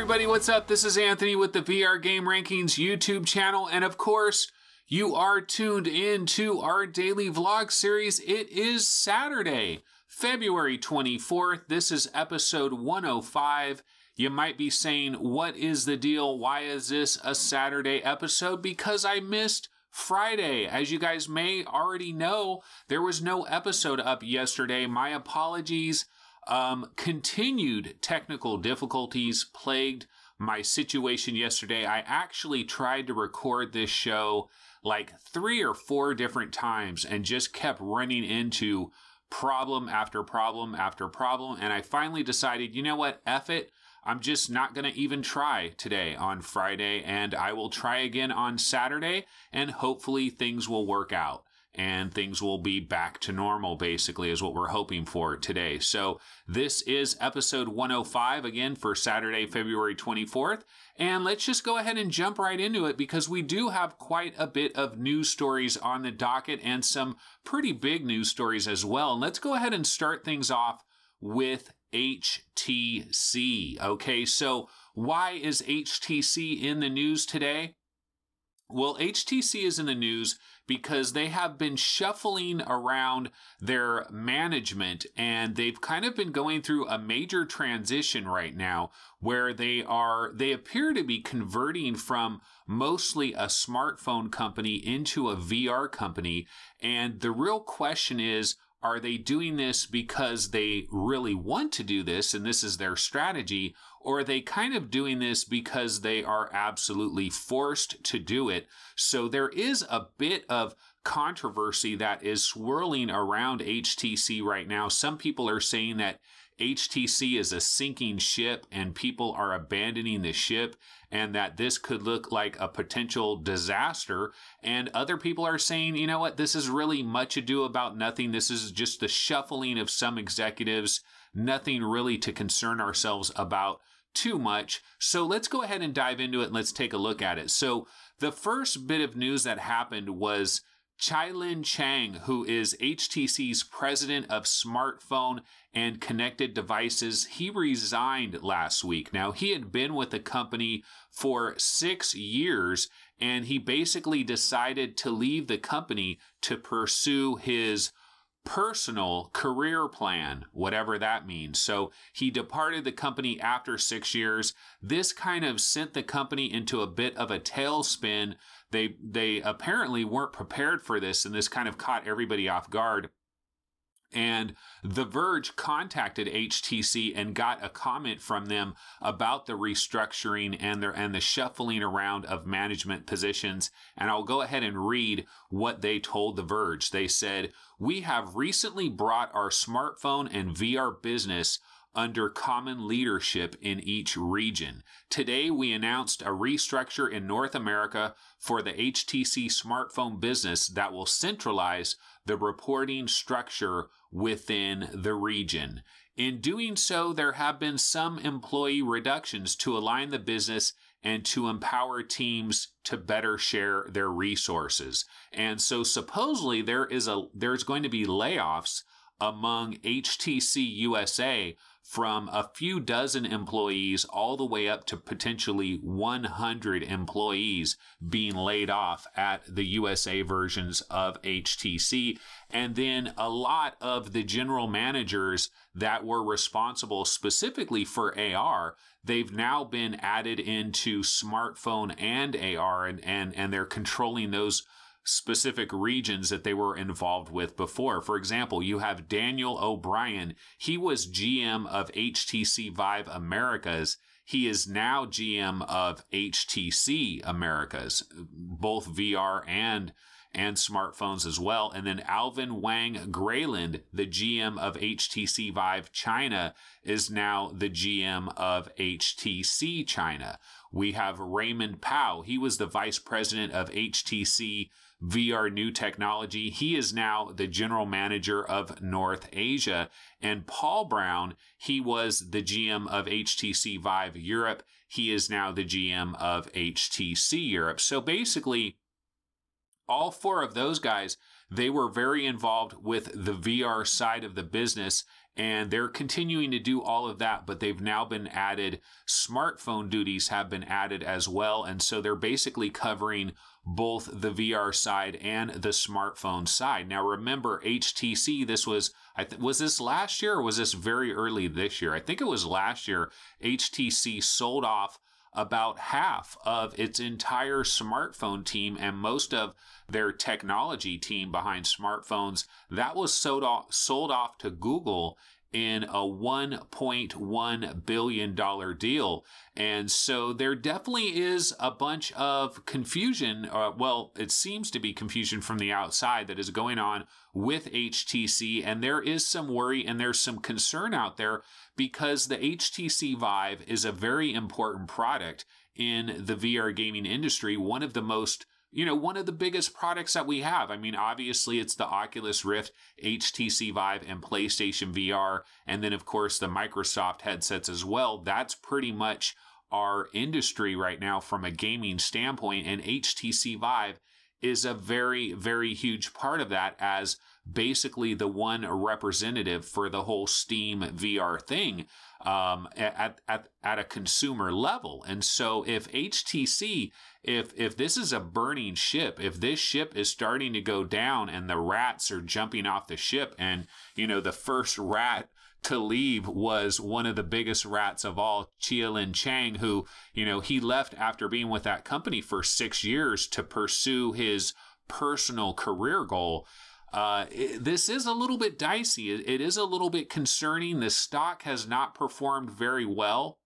everybody, what's up? This is Anthony with the VR Game Rankings YouTube channel, and of course, you are tuned in to our daily vlog series. It is Saturday, February 24th. This is episode 105. You might be saying, what is the deal? Why is this a Saturday episode? Because I missed Friday. As you guys may already know, there was no episode up yesterday. My apologies. Continued technical difficulties plagued my situation yesterday. I actually tried to record this show like 3 or 4 different times and just kept running into problem after problem after problem. And I finally decided, you know what, F it. I'm just not going to even try today on Friday, and I will try again on Saturday, and hopefully things will work out. And things will be back to normal, basically, is what we're hoping for today. So this is episode 105, again, for Saturday, February 24th. And let's just go ahead and jump right into it, because we do have quite a bit of news stories on the docket and some pretty big news stories as well. And let's go ahead and start things off with HTC. Okay, so why is HTC in the news today? Well, HTC is in the news because they have been shuffling around their management, and they've kind of been going through a major transition right now where they appear to be converting from mostly a smartphone company into a VR company. And the real question is, are they doing this because they really want to do this and this is their strategy, or are they kind of doing this because they are absolutely forced to do it? So there is a bit of controversy that is swirling around HTC right now. Some people are saying that HTC is a sinking ship and people are abandoning the ship, and that this could look like a potential disaster. And other people are saying, you know what, this is really much ado about nothing. This is just the shuffling of some executives, nothing really to concern ourselves about too much. So let's go ahead and dive into it and let's take a look at it. So the first bit of news that happened was Chi-Lin Chang, who is HTC's president of smartphone and connected devices, he resigned last week. Now, he had been with the company for 6 years, and he basically decided to leave the company to pursue his personal career plan, whatever that means. So he departed the company after 6 years. This kind of sent the company into a bit of a tailspin. They apparently weren't prepared for this, and this kind of caught everybody off guard. And The Verge contacted HTC and got a comment from them about the restructuring and the shuffling around of management positions. And I'll go ahead and read what they told The Verge. They said, "We have recently brought our smartphone and VR business under common leadership in each region. Today, we announced a restructure in North America for the HTC smartphone business that will centralize the reporting structure within the region. In doing so, there have been some employee reductions to align the business and to empower teams to better share their resources." And so supposedly there's going to be layoffs among HTC USA from a few dozen employees all the way up to potentially 100 employees being laid off at the USA versions of HTC. And then a lot of the general managers that were responsible specifically for AR, they've now been added into smartphone and AR, and they're controlling those specific regions that they were involved with before. For example, you have Daniel O'Brien. He was GM of HTC Vive Americas. He is now GM of HTC Americas, both VR and smartphones as well. And then Alvin Wang Grayland, the GM of HTC Vive China, is now the GM of HTC China. We have Raymond Pao. He was the vice president of HTC VR New Technology. He is now the general manager of North Asia. And Paul Brown, he was the GM of HTC Vive Europe. He is now the GM of HTC Europe. So basically, all four of those guys, they were very involved with the VR side of the business, and they're continuing to do all of that, but they've now been added. Smartphone duties have been added as well, and so they're basically covering both the VR side and the smartphone side. Now remember, HTC, this was this last year or was this very early this year? I think it was last year. HTC sold off about half of its entire smartphone team and most of their technology team behind smartphones. That was sold off to Google in a $1.1 billion deal. And so there definitely is a bunch of confusion. Well, it seems to be confusion from the outside that is going on with HTC. And there is some worry and there's some concern out there because the HTC Vive is a very important product in the VR gaming industry. One of the most one of the biggest products that we have. I mean, obviously, it's the Oculus Rift, HTC Vive, and PlayStation VR. And then, of course, the Microsoft headsets as well. That's pretty much our industry right now from a gaming standpoint. And HTC Vive is a very, very huge part of that as basically the one representative for the whole Steam VR thing at a consumer level. And so if HTC, if this is a burning ship, if this ship is starting to go down and the rats are jumping off the ship, and the first rat to leave was one of the biggest rats of all, Chia-Lin Chang, who he left after being with that company for 6 years to pursue his personal career goal. This is a little bit dicey. It is a little bit concerning. The stock has not performed very well.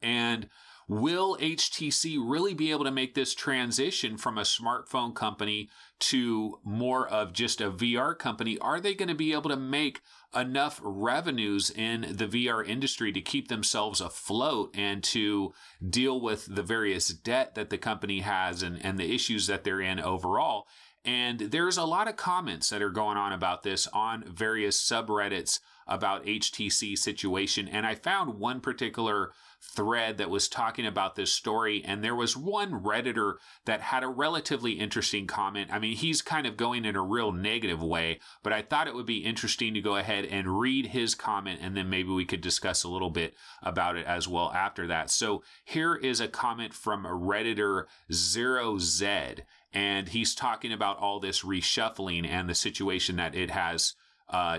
And will HTC really be able to make this transition from a smartphone company to more of just a VR company? Are they going to be able to make enough revenues in the VR industry to keep themselves afloat and to deal with the various debt that the company has and the issues that they're in overall? And there's a lot of comments that are going on about this on various subreddits about HTC situation. And I found one particular thread that was talking about this story, and there was one Redditor that had a relatively interesting comment. I mean, he's kind of going in a real negative way, but I thought it would be interesting to go ahead and read his comment, and then maybe we could discuss a little bit about it as well after that. So here is a comment from Redditor 0Z, and he's talking about all this reshuffling and the situation that it has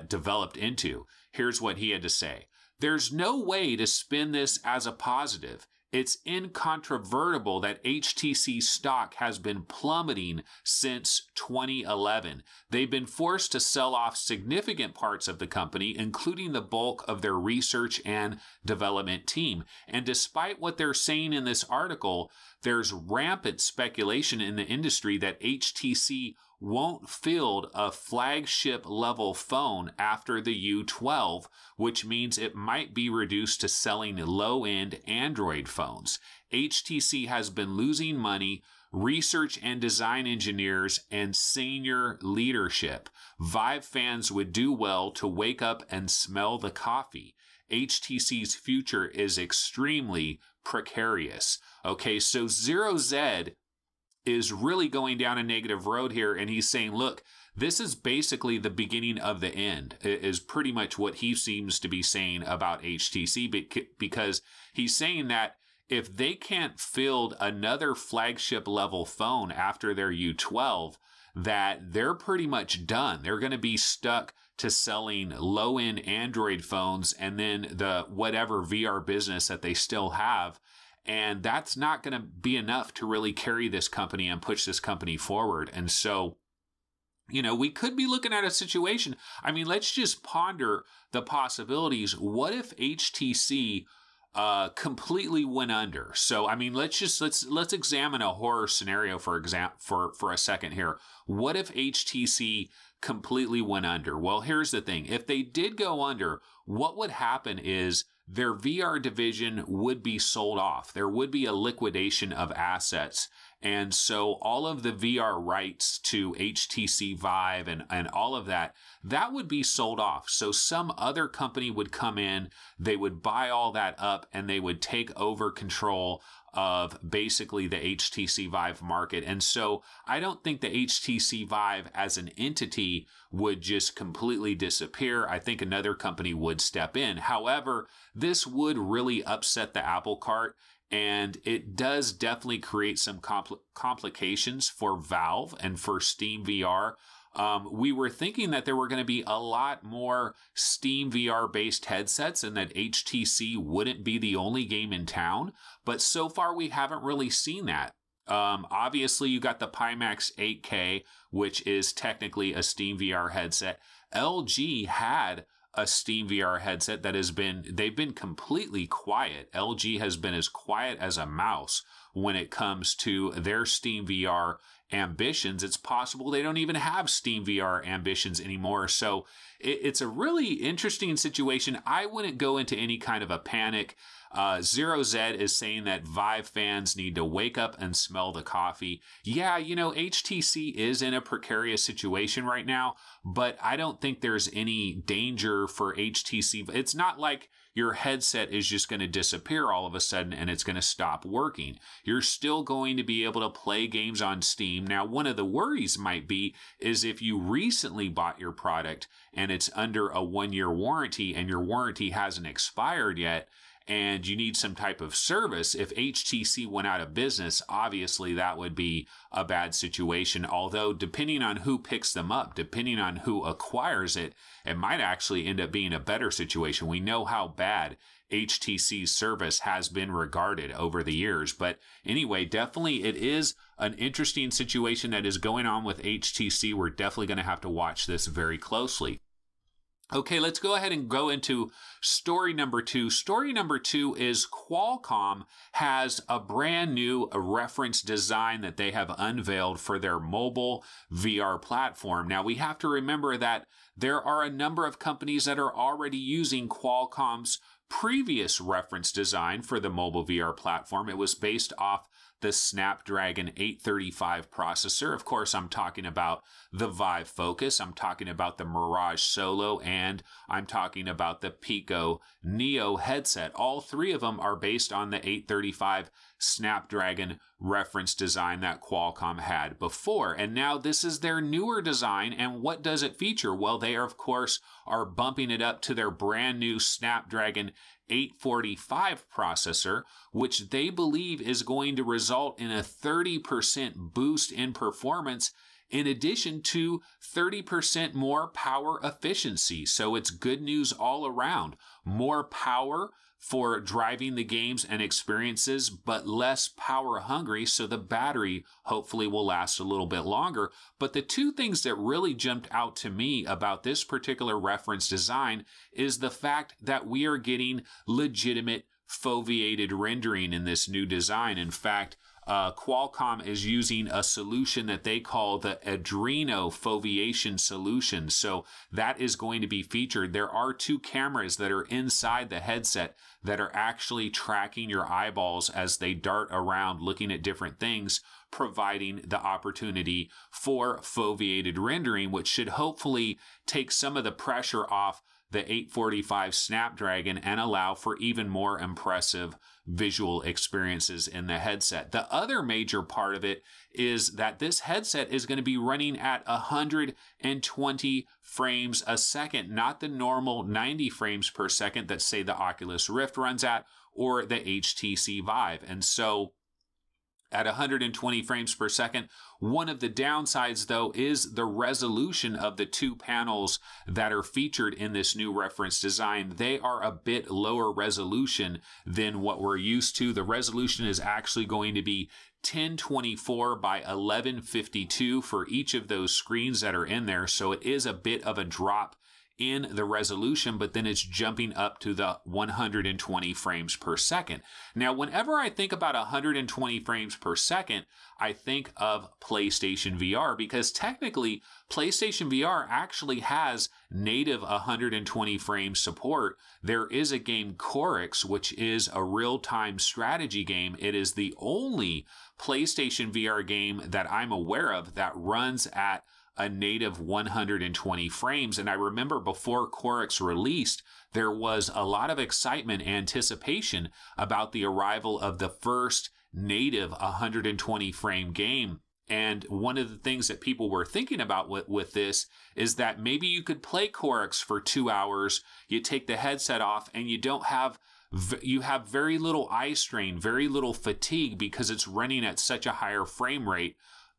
developed into. Here's what he had to say. There's no way to spin this as a positive. It's incontrovertible that HTC stock has been plummeting since 2011. They've been forced to sell off significant parts of the company, including the bulk of their research and development team. And despite what they're saying in this article, there's rampant speculation in the industry that HTC won't field a flagship level phone after the U12, which means it might be reduced to selling low-end Android phones. HTC has been losing money, research and design engineers, and senior leadership. Vive fans would do well to wake up and smell the coffee. HTC's future is extremely precarious. Okay, so 0Z is really going down a negative road here, and he's saying, look, this is basically the beginning of the end, is pretty much what he seems to be saying about HTC, because he's saying that if they can't field another flagship level phone after their U12, that they're pretty much done. They're going to be stuck to selling low-end Android phones and then the whatever VR business that they still have. And that's not going to be enough to really carry this company and push this company forward. And so, we could be looking at a situation. I mean, let's just ponder the possibilities. What if HTC completely went under? So, I mean, let's examine a horror scenario for a second here. What if HTC completely went under? Well, here's the thing. If they did go under, what would happen is their VR division would be sold off. There would be a liquidation of assets. And so all of the VR rights to HTC Vive and all of that, that would be sold off. So some other company would come in, they would buy all that up, and they would take over control of basically the HTC Vive market. And so I don't think the HTC Vive as an entity would just completely disappear. I think another company would step in. However, this would really upset the apple cart, and it does definitely create some complications for Valve and for Steam VR. We were thinking that there were going to be a lot more Steam VR based headsets and that HTC wouldn't be the only game in town, but so far we haven't really seen that. Obviously, you got the Pimax 8K, which is technically a Steam VR headset. LG had a Steam VR headset that they've been completely quiet. LG has been as quiet as a mouse when it comes to their Steam VR ambitions. It's possible they don't even have Steam VR ambitions anymore. So it's a really interesting situation. I wouldn't go into any kind of a panic. Zero Z is saying that Vive fans need to wake up and smell the coffee. Yeah, HTC is in a precarious situation right now, but I don't think there's any danger for HTC. It's not like your headset is just going to disappear all of a sudden and it's going to stop working. You're still going to be able to play games on Steam. Now, one of the worries might be is if you recently bought your product and it's under a 1-year warranty and your warranty hasn't expired yet, and you need some type of service. If HTC went out of business, obviously that would be a bad situation. Although depending on who picks them up, depending on who acquires it, it might actually end up being a better situation. We know how bad HTC's service has been regarded over the years. But anyway, definitely it is an interesting situation that is going on with HTC. We're definitely going to have to watch this very closely. Okay, let's go ahead and go into story number 2. Story number 2 is Qualcomm has a brand new reference design that they have unveiled for their mobile VR platform. Now, we have to remember that there are a number of companies that are already using Qualcomm's previous reference design for the mobile VR platform. It was based off the Snapdragon 835 processor. Of course, I'm talking about the Vive Focus, I'm talking about the Mirage Solo, and I'm talking about the Pico Neo headset. All three of them are based on the 835 Snapdragon reference design that Qualcomm had before. And now this is their newer design. And what does it feature? Well, they, of course, are bumping it up to their brand new Snapdragon 845 processor, which they believe is going to result in a 30% boost in performance, in addition to 30% more power efficiency. So it's good news all around. More power for driving the games and experiences, but less power hungry, so the battery hopefully will last a little bit longer. But the two things that really jumped out to me about this particular reference design is the fact that we are getting legitimate foveated rendering in this new design. In fact, Qualcomm is using a solution that they call the Adreno foveation solution. So that is going to be featured. There are 2 cameras that are inside the headset that are actually tracking your eyeballs as they dart around looking at different things, providing the opportunity for foveated rendering, which should hopefully take some of the pressure off the 845 Snapdragon and allow for even more impressive visual experiences in the headset. The other major part of it is that this headset is going to be running at 120 frames a second, not the normal 90 frames per second that, say, the Oculus Rift runs at or the HTC Vive. And so at 120 frames per second. One of the downsides, though, is the resolution of the 2 panels that are featured in this new reference design. They are a bit lower resolution than what we're used to. The resolution is actually going to be 1024 by 1152 for each of those screens that are in there. So it is a bit of a drop in the resolution, but then it's jumping up to the 120 frames per second. Now, whenever I think about 120 frames per second, I think of PlayStation VR, because technically PlayStation VR actually has native 120 frame support. There is a game Chorix, which is a real-time strategy game. It is the only PlayStation VR game that I'm aware of that runs at a native 120 frames. And I remember before Chorix released, there was a lot of excitement, anticipation about the arrival of the first native 120 frame game. And one of the things that people were thinking about with this is that maybe you could play Chorix for 2 hours, you take the headset off, and you have very little eye strain, very little fatigue, because it's running at such a higher frame rate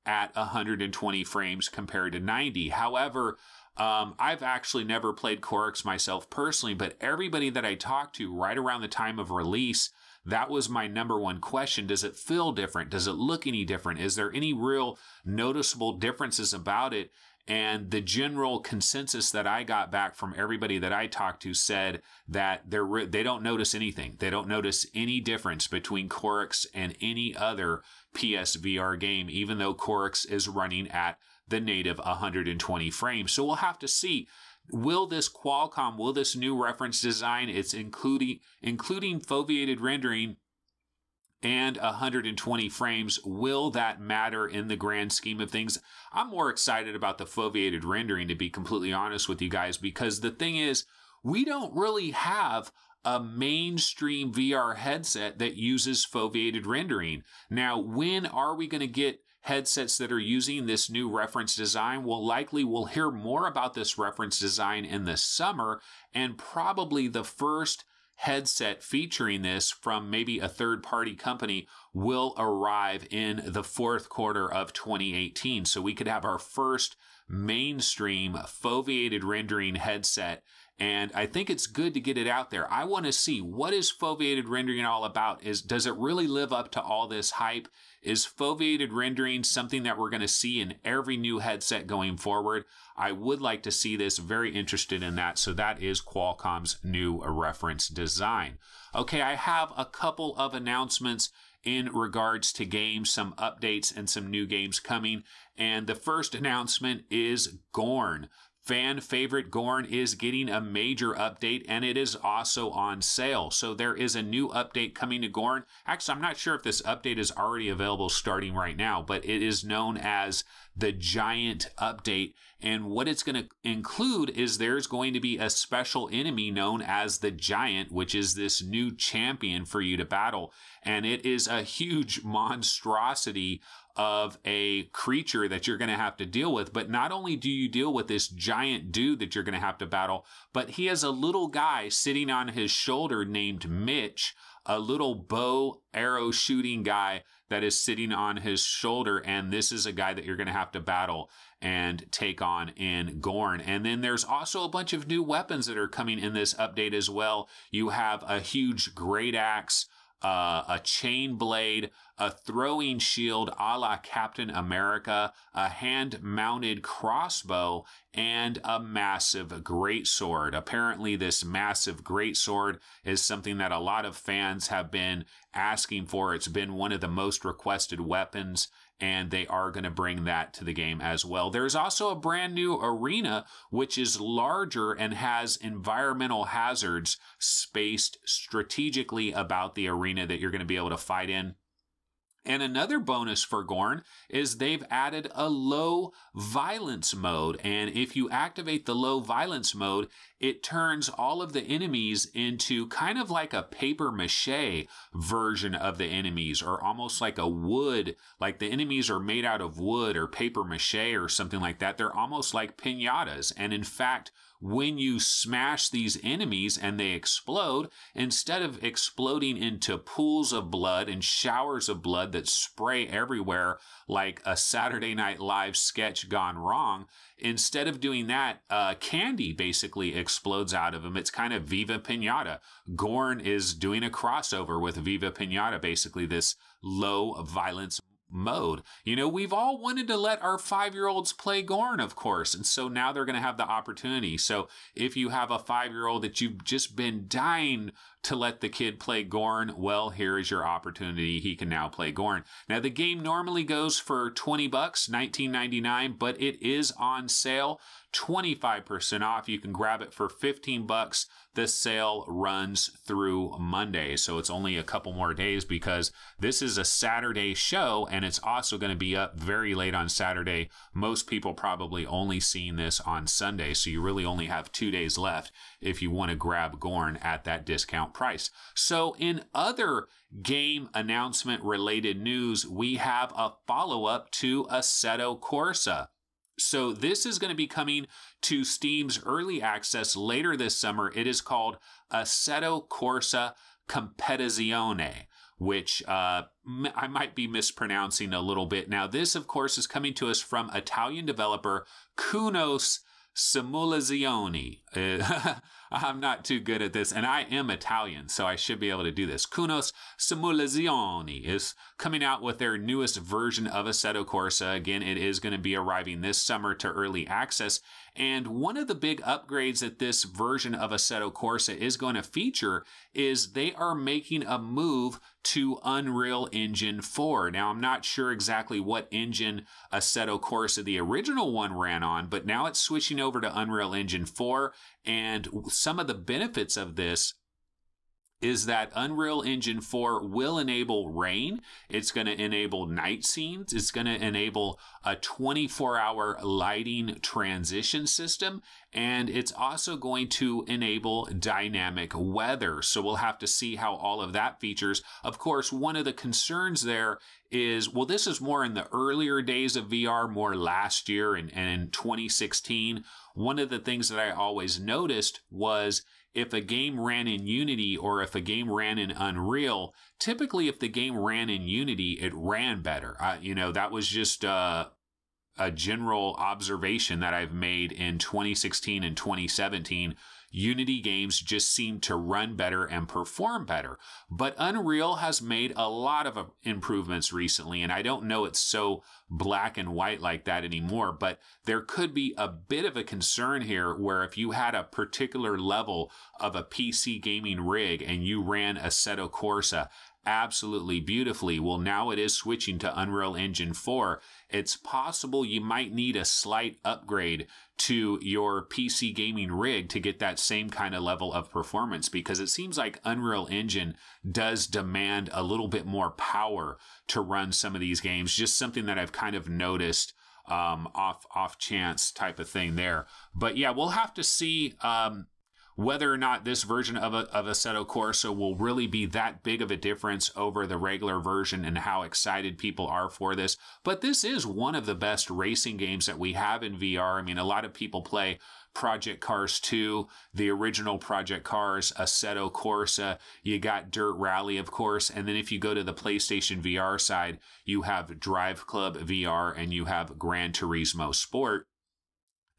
at 120 frames compared to 90. However, I've actually never played Chorix myself personally, but everybody that I talked to right around the time of release, that was my number one question. Does it feel different? Does it look any different? Is there any real noticeable differences about it? And the general consensus that I got back from everybody that I talked to said that they don't notice anything. They don't notice any difference between Chorix and any other PSVR game, even though Chorix is running at the native 120 frames. So we'll have to see. Will this new reference design, it's including foveated rendering and 120 frames, will that matter in the grand scheme of things? I'm more excited about the foveated rendering, to be completely honest with you guys, because the thing is, we don't really have a mainstream VR headset that uses foveated rendering. Now, when are we going to get headsets that are using this new reference design? Well, likely we'll hear more about this reference design in the summer, and probably the first headset featuring this from maybe a third-party company will arrive in the fourth quarter of 2018. So we could have our first mainstream foveated rendering headset, and I think it's good to get it out there. I want to see, what is foveated rendering all about? Does it really live up to all this hype? Is foveated rendering something that we're going to see in every new headset going forward? I would like to see this, very interested in that. So that is Qualcomm's new reference design. Okay, I have a couple of announcements in regards to games, some updates and some new games coming. And the first announcement is GORN. Fan favorite GORN is getting a major update, and it is also on sale. So there is a new update coming to GORN. Actually, I'm not sure if this update is already available starting right now, but it is known as the Giant Update. And what it's going to include is there's going to be a special enemy known as the Giant, which is this new champion for you to battle. And it is a huge monstrosity of a creature that you're going to have to deal with. But not only do you deal with this giant dude that you're going to have to battle, but he has a little guy sitting on his shoulder named Mitch, a little bow arrow shooting guy that is sitting on his shoulder. And this is a guy that you're going to have to battle and take on in GORN. And then there's also a bunch of new weapons that are coming in this update as well. You have a huge great axe, a chain blade, a throwing shield a la Captain America, a hand-mounted crossbow, and a massive greatsword. Apparently, this massive greatsword is something that a lot of fans have been asking for. It's been one of the most requested weapons, and they are going to bring that to the game as well. There's also a brand new arena, which is larger and has environmental hazards spaced strategically about the arena that you're going to be able to fight in. And another bonus for GORN is they've added a low violence mode. And if you activate the low violence mode, it turns all of the enemies into kind of like a paper mache version of the enemies, or almost like a wood, like the enemies are made out of wood or paper mache or something like that. They're almost like piñatas. And in fact, when you smash these enemies and they explode, instead of exploding into pools of blood and showers of blood that spray everywhere like a Saturday Night Live sketch gone wrong, instead of doing that, candy basically explodes out of them. It's kind of Viva Piñata. GORN is doing a crossover with Viva Piñata, basically this low violence mode. You know, we've all wanted to let our 5-year-olds play GORN, of course, and so now they're going to have the opportunity. So if you have a 5-year-old that you've just been dying to let the kid play GORN, well, here is your opportunity. He can now play GORN. Now, the game normally goes for $20, $19.99, but it is on sale, 25% off. You can grab it for $15. The sale runs through Monday, so it's only a couple more days because this is a Saturday show, and it's also going to be up very late on Saturday. Most people probably only seeing this on Sunday, so you really only have 2 days left if you want to grab GORN at that discount price. So in other game announcement related news, we have a follow-up to Assetto Corsa. So this is going to be coming to Steam's early access later this summer. It is called Assetto Corsa Competizione, which I might be mispronouncing a little bit. Now, this, of course, is coming to us from Italian developer Kunos Simulazioni. I'm not too good at this, and I am Italian, so I should be able to do this. Kunos Simulazioni is coming out with their newest version of Assetto Corsa. Again, it is going to be arriving this summer to early access, and one of the big upgrades that this version of Assetto Corsa is going to feature is they are making a move to Unreal Engine 4. Now, I'm not sure exactly what engine Assetto Corsa, the original one, ran on, but now it's switching over to Unreal Engine 4, and some of the benefits of this is that Unreal Engine 4 will enable rain. It's going to enable night scenes. It's going to enable a 24-hour lighting transition system. And it's also going to enable dynamic weather. So we'll have to see how all of that features. Of course, one of the concerns there is, well, this is more in the earlier days of VR, more last year and in 2016. One of the things that I always noticed was if a game ran in Unity or if a game ran in Unreal, typically if the game ran in Unity, it ran better. That was just a general observation that I've made in 2016 and 2017. Unity games just seem to run better and perform better. But Unreal has made a lot of improvements recently, and I don't know it's so black and white like that anymore, but there could be a bit of a concern here where if you had a particular level of a PC gaming rig and you ran Assetto Corsa absolutely beautifully, well, now it is switching to Unreal Engine 4. It's possible you might need a slight upgrade to your PC gaming rig to get that same kind of level of performance, because it seems like Unreal Engine does demand a little bit more power to run some of these games. Just something that I've kind of noticed off chance type of thing there. But yeah, we'll have to see whether or not this version of Assetto Corsa will really be that big of a difference over the regular version and how excited people are for this. But this is one of the best racing games that we have in VR. I mean, a lot of people play Project Cars 2, the original Project Cars, Assetto Corsa. You got Dirt Rally, of course. And then if you go to the PlayStation VR side, you have Drive Club VR and you have Gran Turismo Sport.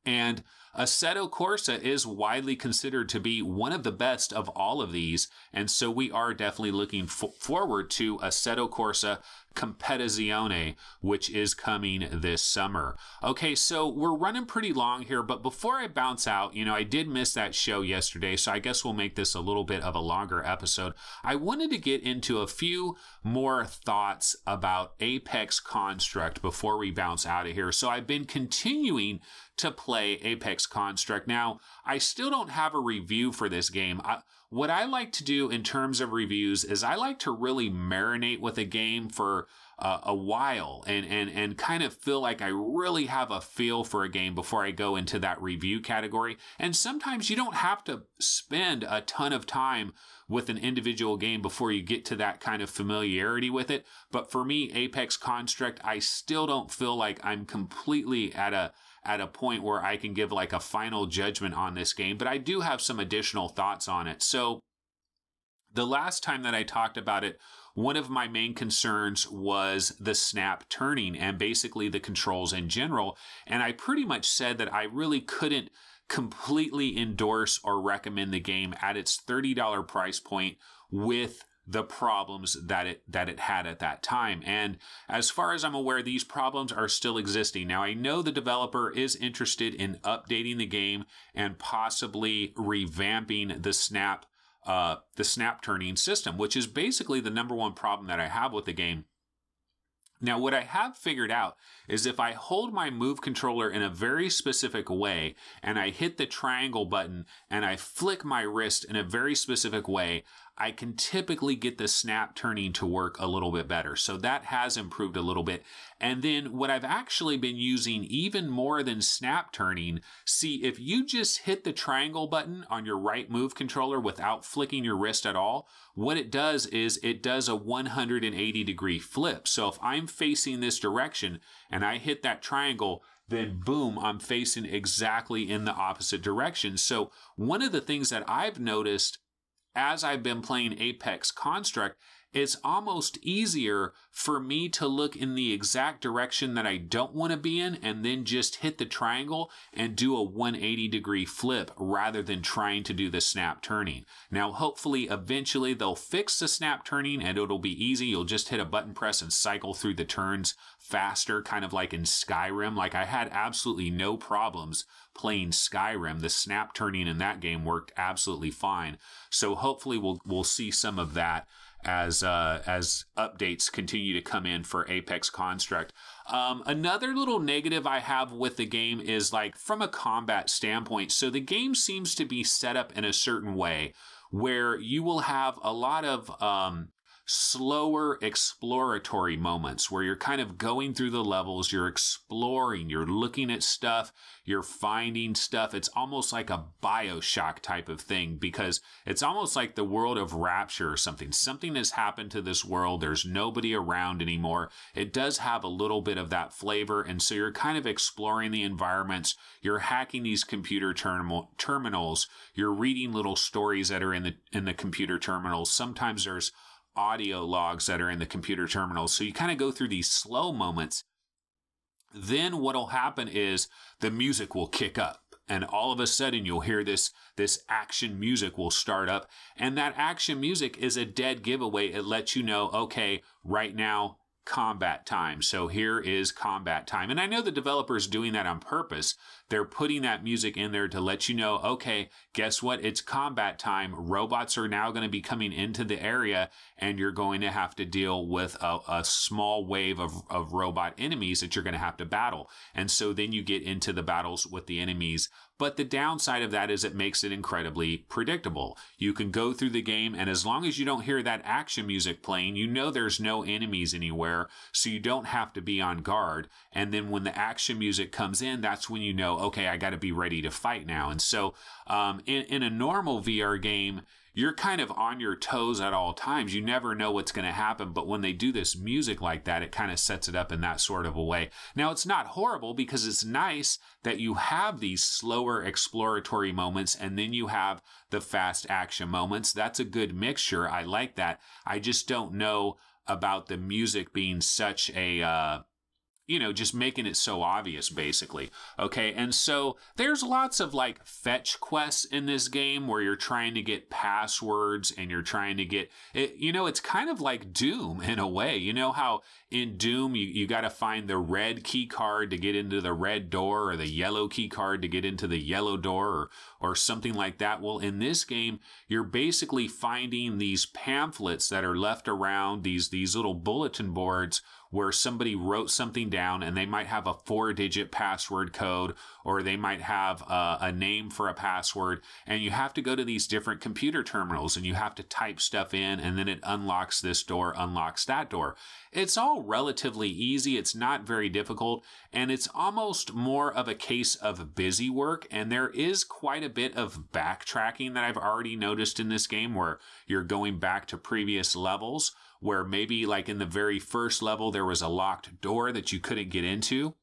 And Assetto Corsa is widely considered to be one of the best of all of these, and so we are definitely looking forward to Assetto Corsa Competizione, which is coming this summer. Okay, so we're running pretty long here, but before I bounce out, I did miss that show yesterday, so I guess we'll make this a little bit of a longer episode. I wanted to get into a few more thoughts about Apex Construct before we bounce out of here. So I've been continuing to play Apex Construct. Now, I still don't have a review for this game. What I like to do in terms of reviews is I like to really marinate with a game for a while and kind of feel like I really have a feel for a game before I go into that review category. And sometimes you don't have to spend a ton of time with an individual game before you get to that kind of familiarity with it. But for me, Apex Construct, I still don't feel like I'm completely at a point where I can give like a final judgment on this game, but I do have some additional thoughts on it. So the last time that I talked about it, one of my main concerns was the snap turning and basically the controls in general. And I pretty much said that I really couldn't completely endorse or recommend the game at its $30 price point with the problems that it had at that time. And as far as I'm aware, these problems are still existing. Now, I know the developer is interested in updating the game and possibly revamping the snap turning system, which is basically the number one problem that I have with the game. Now, what I have figured out is if I hold my Move controller in a very specific way and I hit the triangle button and I flick my wrist in a very specific way, I can typically get the snap turning to work a little bit better. So that has improved a little bit. And then what I've actually been using even more than snap turning, see, if you just hit the triangle button on your right Move controller without flicking your wrist at all, what it does is it does a 180-degree flip. So if I'm facing this direction and I hit that triangle, then boom, I'm facing exactly in the opposite direction. So one of the things that I've noticed as I've been playing Apex Construct, it's almost easier for me to look in the exact direction that I don't want to be in and then just hit the triangle and do a 180-degree flip rather than trying to do the snap turning. Now, hopefully, eventually they'll fix the snap turning and it'll be easy. You'll just hit a button press and cycle through the turns faster, kind of like in Skyrim. Like, I had absolutely no problems playing Skyrim. The snap turning in that game worked absolutely fine. So hopefully we'll see some of that as updates continue to come in for Apex Construct. Another little negative I have with the game is like from a combat standpoint. So the game seems to be set up in a certain way where you will have a lot of slower exploratory moments where you're kind of going through the levels, you're exploring, you're looking at stuff, you're finding stuff. It's almost like a BioShock type of thing because it's almost like the world of Rapture or something. Something has happened to this world. There's nobody around anymore. It does have a little bit of that flavor. And so you're kind of exploring the environments. You're hacking these computer terminals. You're reading little stories that are in the computer terminals. Sometimes there's audio logs that are in the computer terminals. So you kind of go through these slow moments. Then what'll happen is the music will kick up and all of a sudden you'll hear this action music will start up, and that action music is a dead giveaway. It lets you know, okay, right now combat time. So here is combat time. And I know the developer's doing that on purpose. They're putting that music in there to let you know, okay, guess what? It's combat time. Robots are now going to be coming into the area and you're going to have to deal with a small wave of robot enemies that you're going to have to battle. And so then you get into the battles with the enemies. But the downside of that is it makes it incredibly predictable. You can go through the game, and as long as you don't hear that action music playing, you know there's no enemies anywhere, so you don't have to be on guard. And then when the action music comes in, that's when you know, okay, I got to be ready to fight now. And so in a normal VR game, you're kind of on your toes at all times. You never know what's going to happen. But when they do this music like that, it kind of sets it up in that sort of a way. Now, it's not horrible because it's nice that you have these slower exploratory moments and then you have the fast action moments. That's a good mixture. I like that. I just don't know about the music being such a... just making it so obvious, basically. Okay, and so there's lots of like fetch quests in this game where you're trying to get passwords and you're trying to get it. It's kind of like Doom in a way. You know how in Doom you got to find the red key card to get into the red door or the yellow key card to get into the yellow door or something like that. Well, in this game, you're basically finding these pamphlets that are left around, these little bulletin boards where somebody wrote something down and they might have a 4-digit password code or they might have a name for a password, and you have to go to these different computer terminals and you have to type stuff in, and then it unlocks this door, unlocks that door. It's all relatively easy. It's not very difficult, and it's almost more of a case of busy work, and there is quite a bit of backtracking that I've already noticed in this game where you're going back to previous levels where maybe like in the very first level there was a locked door that you couldn't get into.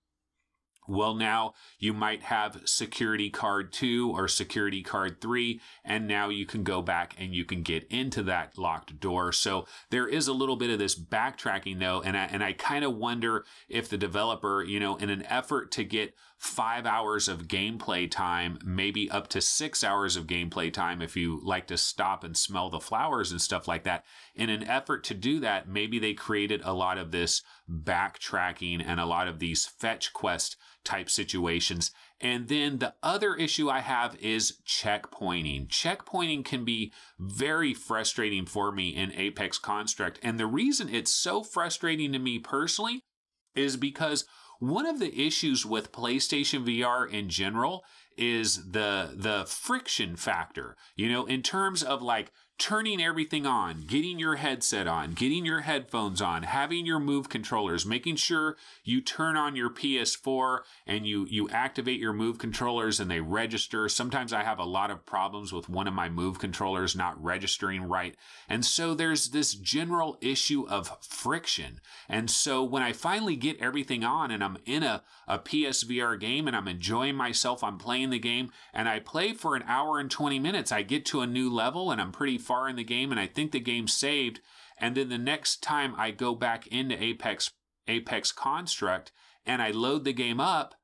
Well, now you might have security card 2 or security card 3, and now you can go back and you can get into that locked door. So there is a little bit of this backtracking though, and I kind of wonder if the developer, in an effort to get 5 hours of gameplay time, maybe up to 6 hours of gameplay time if you like to stop and smell the flowers and stuff like that. In an effort to do that, maybe they created a lot of this backtracking and a lot of these fetch quest type situations. And then the other issue I have is checkpointing. Checkpointing can be very frustrating for me in Apex Construct. And the reason it's so frustrating to me personally is because one of the issues with PlayStation VR in general is the friction factor, you know, in terms of like turning everything on, getting your headset on, getting your headphones on, having your Move controllers, making sure you turn on your PS4 and you activate your Move controllers and they register. Sometimes I have a lot of problems with one of my Move controllers not registering right. And so there's this general issue of friction. And so when I finally get everything on and I'm in a PSVR game and I'm enjoying myself, I'm playing the game and I play for an hour and 20 minutes, I get to a new level and I'm pretty far in the game and I think the game's saved, and then the next time I go back into Apex Construct and I load the game up,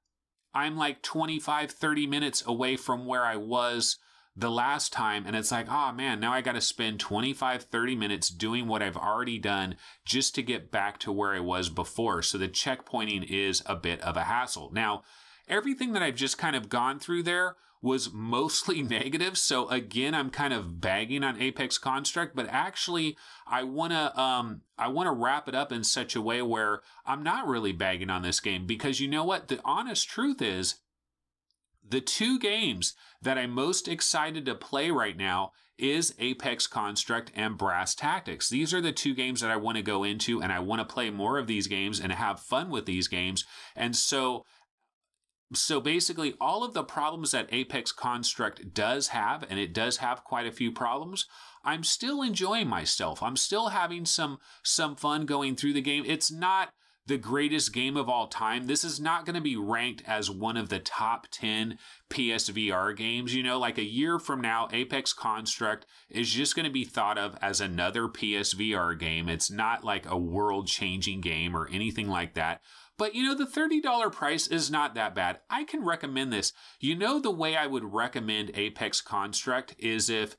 I'm like 25-30 minutes away from where I was the last time, and it's like, oh man, now I got to spend 25-30 minutes doing what I've already done just to get back to where I was before. So the checkpointing is a bit of a hassle. Now, everything that I've just kind of gone through there was mostly negative. So again, I'm kind of bagging on Apex Construct, but actually I want to wrap it up in such a way where I'm not really bagging on this game, because you know what? The honest truth is the two games that I'm most excited to play right now is Apex Construct and Brass Tactics. These are the two games that I want to go into, and I want to play more of these games and have fun with these games. And so basically all of the problems that Apex Construct does have, and it does have quite a few problems, I'm still enjoying myself. I'm still having some fun going through the game. It's not the greatest game of all time. This is not going to be ranked as one of the top 10 PSVR games. You know, like a year from now, Apex Construct is just going to be thought of as another PSVR game. It's not like a world-changing game or anything like that. But, you know, the $30 price is not that bad. I can recommend this. You know, the way I would recommend Apex Construct is if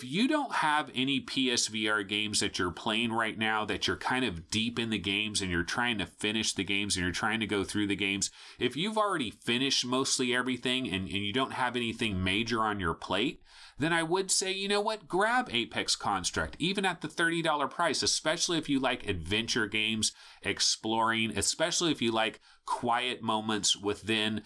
you don't have any PSVR games that you're playing right now, that you're kind of deep in the games and you're trying to finish the games and you're trying to go through the games, if you've already finished mostly everything and you don't have anything major on your plate, then I would say, you know what, grab Apex Construct, even at the $30 price, especially if you like adventure games, exploring, especially if you like quiet moments within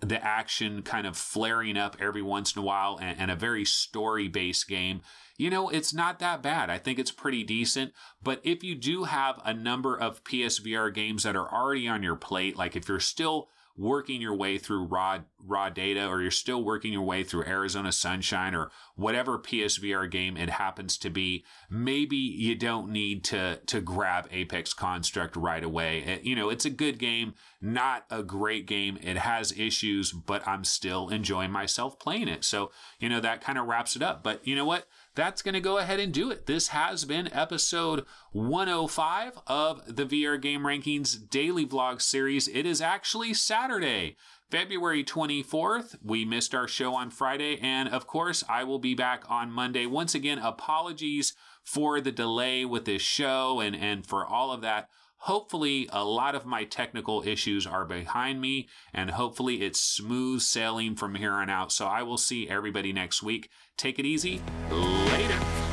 the action kind of flaring up every once in a while, and a very story-based game. You know, it's not that bad. I think it's pretty decent. But if you do have a number of PSVR games that are already on your plate, like if you're still working your way through raw data, or you're still working your way through Arizona Sunshine, or whatever PSVR game it happens to be, maybe you don't need to grab Apex Construct right away. You know, it's a good game, not a great game. It has issues, but I'm still enjoying myself playing it. So, you know, that kind of wraps it up. But you know what? That's going to go ahead and do it. This has been episode 105 of the VR Game Rankings Daily Vlog series. It is actually Saturday, February 24th. We missed our show on Friday, and of course, I will be back on Monday. Once again, apologies for the delay with this show and for all of that. Hopefully, a lot of my technical issues are behind me, and hopefully it's smooth sailing from here on out. So I will see everybody next week. Take it easy. Later.